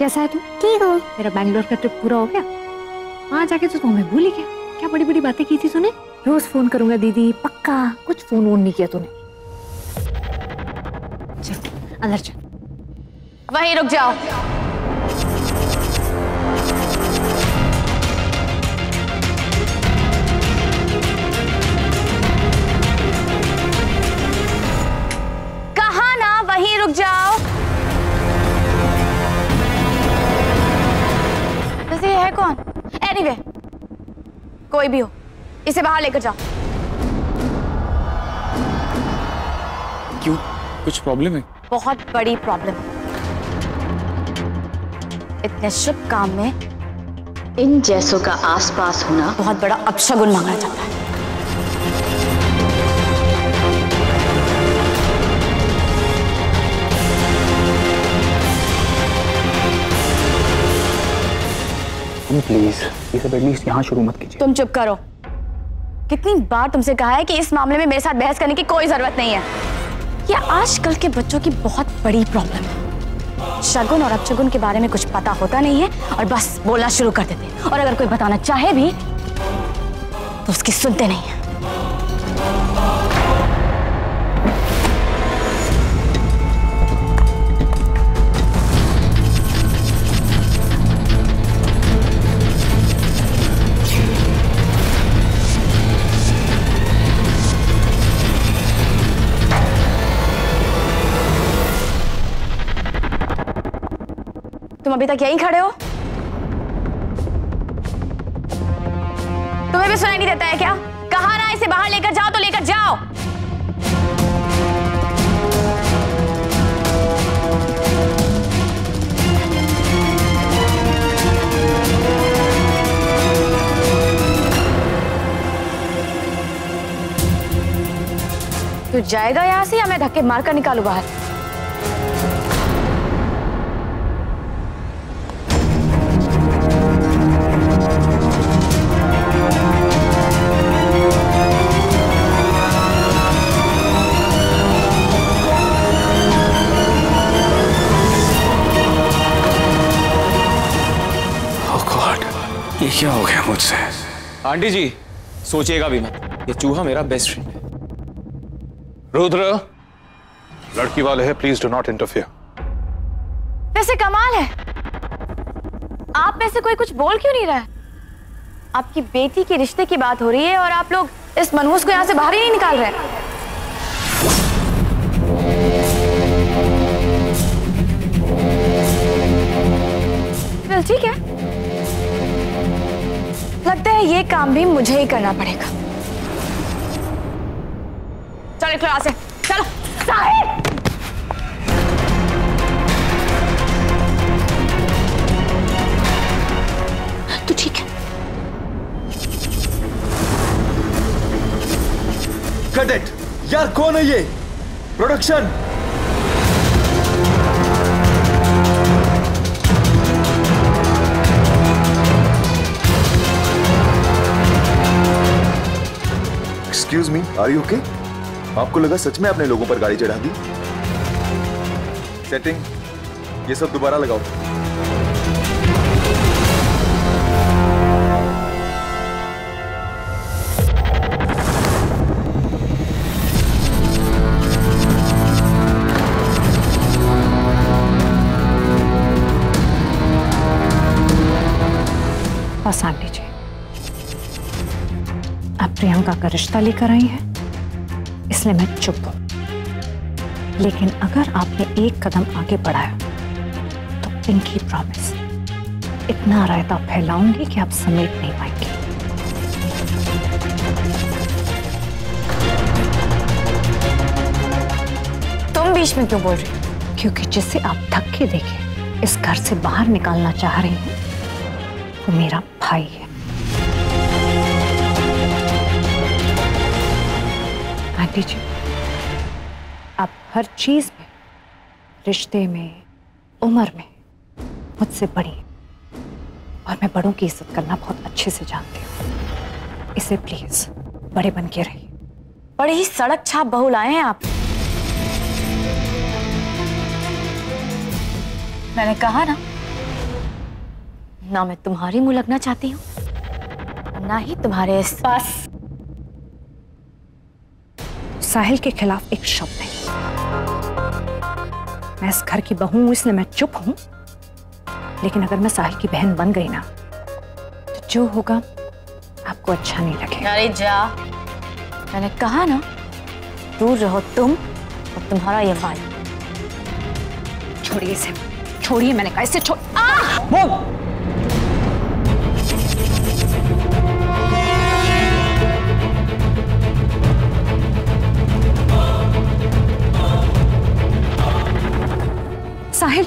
कैसा है तू? ठीक हूँ। मेरा बैंगलोर का ट्रिप पूरा हो गया? वहाँ जाके तो हमें भूल ही गया। क्या बड़ी बड़ी बातें की थी तूने? रोज फोन करूंगा दीदी, पक्का। कुछ फोन वोन नहीं किया तूने। चल अंदर चल। वहीं रुक जाओ। कहा ना वहीं रुक जाओ। वैसे ये है कौन? एनीवे, कोई भी हो, इसे बाहर लेकर जाओ। क्यों, कुछ प्रॉब्लम है? बहुत बड़ी प्रॉब्लम। इतने शुभ काम में इन जैसों का आसपास होना बहुत बड़ा अपशगुन माना जाता है। प्लीज ये सब एटलीस्ट यहाँ शुरू मत कीजिए। तुम चुप करो। कितनी बार तुमसे कहा है कि इस मामले में मेरे साथ बहस करने की कोई जरूरत नहीं है। ये आजकल के बच्चों की बहुत बड़ी प्रॉब्लम है। शगुन और अपशगुन के बारे में कुछ पता होता नहीं है और बस बोलना शुरू कर देते हैं, और अगर कोई बताना चाहे भी तो उसकी सुनते नहीं है। तुम अभी तक यहीं खड़े हो? तुम्हें भी सुनाई नहीं देता है क्या? कहा ना इसे बाहर लेकर जाओ तो लेकर जाओ। तू जाएगा यहां से या मैं धक्के मारकर निकालू बाहर? ये क्या हो गया मुझसे? आंटी जी सोचिएगा भी मत, ये चूहा मेरा बेस्ट फ्रेंड है। रुद्र, लड़की वाले हैं, प्लीज डू नॉट इंटरफियर। वैसे कमाल है, आप में से कोई कुछ बोल क्यों नहीं रहा है? आपकी बेटी के रिश्ते की बात हो रही है और आप लोग इस मनहूस को यहां से बाहर ही नहीं निकाल रहे। वेल ठीक है, लगता है ये काम भी मुझे ही करना पड़ेगा। चलो क्लास से चलो। साहिब, तो ठीक है। कट इट यार, कौन है ये? Production. Excuse me, are you okay? आपको लगा सच में आपने लोगों पर गाड़ी चढ़ा दी? सेटिंग, ये सब दोबारा लगाओ। बस आंटी जी, आप प्रियंका का रिश्ता लेकर आई हैं, इसलिए मैं चुप हूं। लेकिन अगर आपने एक कदम आगे बढ़ाया तो पिंकी प्रॉमिस, इतना रायता फैलाऊंगी कि आप समेट नहीं पाएंगे। तुम बीच में क्यों बोल रही हो? क्योंकि जिसे आप धक्के देके इस घर से बाहर निकालना चाह रही हैं वो मेरा भाई है। आंटी जी, आप हर चीज में, रिश्ते में, उम्र में मुझसे बड़ी हैं और मैं बड़ों की इज्जत करना बहुत अच्छे से जानती हूँ। इसे प्लीज बड़े बन के रहिए। बड़े ही सड़क छाप बहू लाए हैं आप। मैंने कहा ना ना मैं तुम्हारी मुंह लगना चाहती हूँ, ना ही तुम्हारे इस बस। साहिल के खिलाफ एक शब्द नहीं। मैं इस घर की बहू हूं इसलिए मैं चुप हूं, लेकिन अगर मैं साहिल की बहन बन गई ना तो जो होगा आपको अच्छा नहीं लगेगा। अरे जा, मैंने कहा ना दूर रहो तुम और तुम्हारा ये भाई। छोड़िए इसे, छोड़िए, मैंने कहा इसे छोड़। साहिल,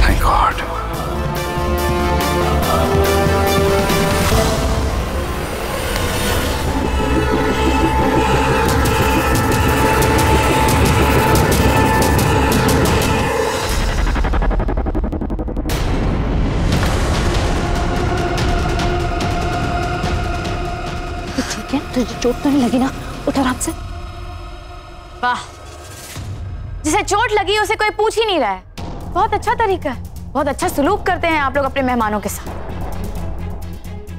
थैंक गॉड। ठीक है, तुझे चोट तो नहीं लगी ना? उठ आराम से। वाह, जिसे चोट लगी उसे कोई पूछ ही नहीं रहा है। बहुत अच्छा तरीका है, बहुत अच्छा सलूक करते हैं आप लोग अपने मेहमानों के साथ।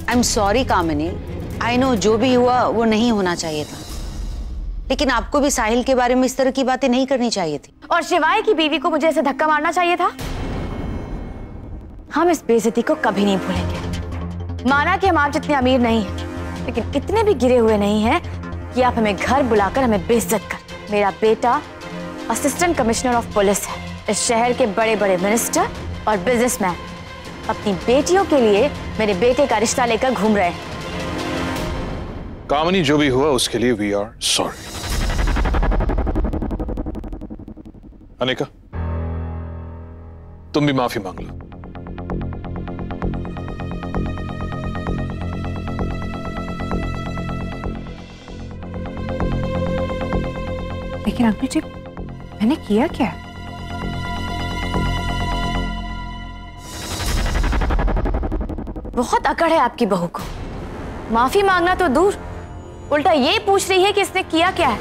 I am sorry Kamini, I know जो भी हुआ वो नहीं होना चाहिए था, लेकिन आपको भी साहिल के बारे में इस तरह की बातें नहीं करनी चाहिए थी। और शिवाय की बीवी को मुझे ऐसे धक्का मारना चाहिए था। हम इस बेइज्जती को कभी नहीं भूलेंगे। माना कि हम आप जितने अमीर नहीं हैं, लेकिन इतने भी गिरे हुए नहीं हैं कि आप हमें घर बुलाकर हमें बेइज्जत कर। मेरा बेटा असिस्टेंट कमिश्नर ऑफ पुलिस है, इस शहर के बड़े बड़े मिनिस्टर और बिजनेसमैन अपनी बेटियों के लिए मेरे बेटे का रिश्ता लेकर घूम रहे हैं। कामिनी, जो भी हुआ उसके लिए वी आर सॉरी। अनिका, तुम भी माफी मांग लो। लेकिन अंकल जी, मैंने किया क्या? बहुत अकड़ है आपकी बहू को। माफी मांगना तो दूर, उल्टा ये पूछ रही है कि इसने किया क्या है।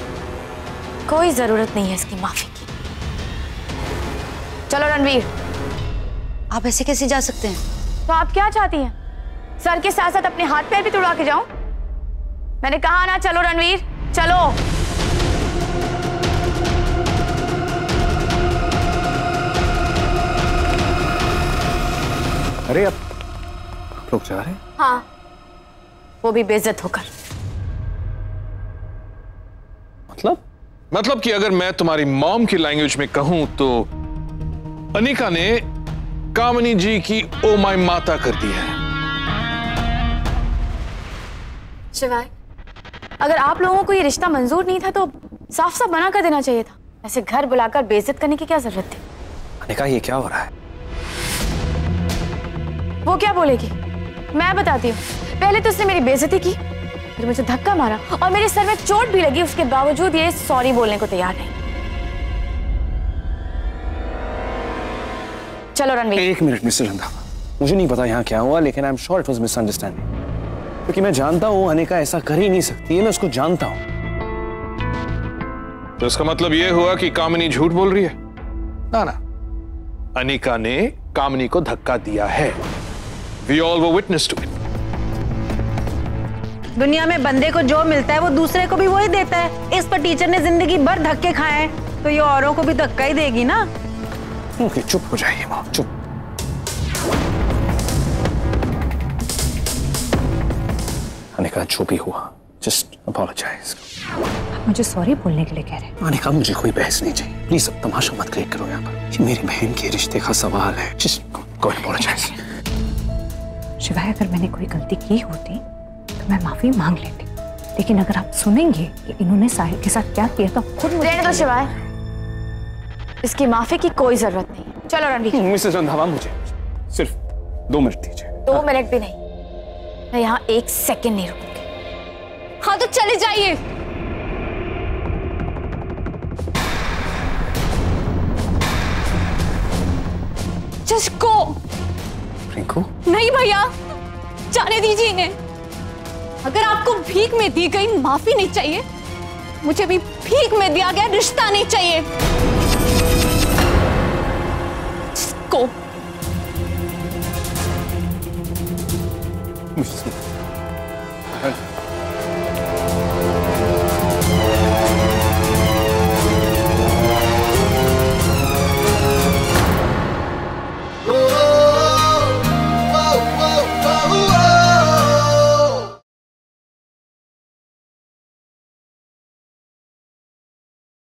कोई जरूरत नहीं है इसकी माफी की। चलो रणवीर। आप ऐसे कैसे जा सकते हैं? तो आप क्या चाहती हैं? सर के साथ साथ अपने हाथ पैर भी तुड़वा के जाऊं? मैंने कहा ना, चलो रणवीर चलो। अरे अब लोग जा रहे हैं? हाँ, वो भी बेइज्जत होकर। मतलब कि अगर मैं तुम्हारी मॉम की लैंग्वेज में कहूं तो अनिका ने कामिनी जी की ओ माय माता कर दी है। शिवाय, अगर आप लोगों को ये रिश्ता मंजूर नहीं था तो साफ साफ मना कर देना चाहिए था। ऐसे घर बुलाकर बेइज्जत करने की क्या जरूरत थी? अनिका, ये क्या हो रहा है? वो क्या बोलेगी मैं बताती हूँ। पहले तो उसने मेरी बेइज्जती की, फिर मुझे धक्का मारा और मेरे सर में चोट भी लगी। उसके बावजूद ये सॉरी बोलने को तैयार नहीं। चलो रणवीर। एक मिनट मिस्टर रंधावा, मुझे नहीं पता यहाँ क्या हुआ, लेकिन I am sure it was misunderstanding. क्योंकि मैं जानता हूँ अनिका ऐसा कर ही नहीं सकती है, मैं उसको जानता हूँ। तो इसका मतलब यह हुआ कि कामिनी झूठ बोल रही है? ना ना, अनिका ने कामिनी को धक्का दिया है। We all were witness to it. दुनिया में बंदे को जो मिलता है वो दूसरे को भी वही देता है। इस पर टीचर ने जिंदगी भर धक्के खाए हैं, तो ये औरों को भी धक्का ही देगी ना। ओके, चुप हो जाइए माँ, चुप। अनिका, जो भी हुआ जस्ट अपॉलोजाइज। मुझे सॉरी बोलने के लिए कह रहे हैं? अनिका, मुझे कोई बहस नहीं चाहिए। प्लीज अब तमाशा मत क्रिएट करो यहाँ पर। ये मेरी बहन के रिश्ते का सवाल है। Just go apologise. शिवाय, अगर मैंने कोई गलती की होती तो मैं माफी मांग लेती, लेकिन अगर आप सुनेंगे कि इन्होंने साहिल के साथ क्या किया तो खुद रहने दो शिवाय, इसकी माफी की कोई जरूरत नहीं है। चलो रणवीर। मिसेस रंधावा, मुझे सिर्फ 2 मिनट दीजिए। 2 मिनट भी नहीं, मैं यहाँ 1 सेकंड नहीं रुकूंगी। हाँ तो चले जाइए। Just go. रिंकू, नहीं भैया, जाने दीजिए इन्हें। अगर आपको भीख में दी गई माफी नहीं चाहिए, मुझे भी भीख में दिया गया रिश्ता नहीं चाहिए। मुझसे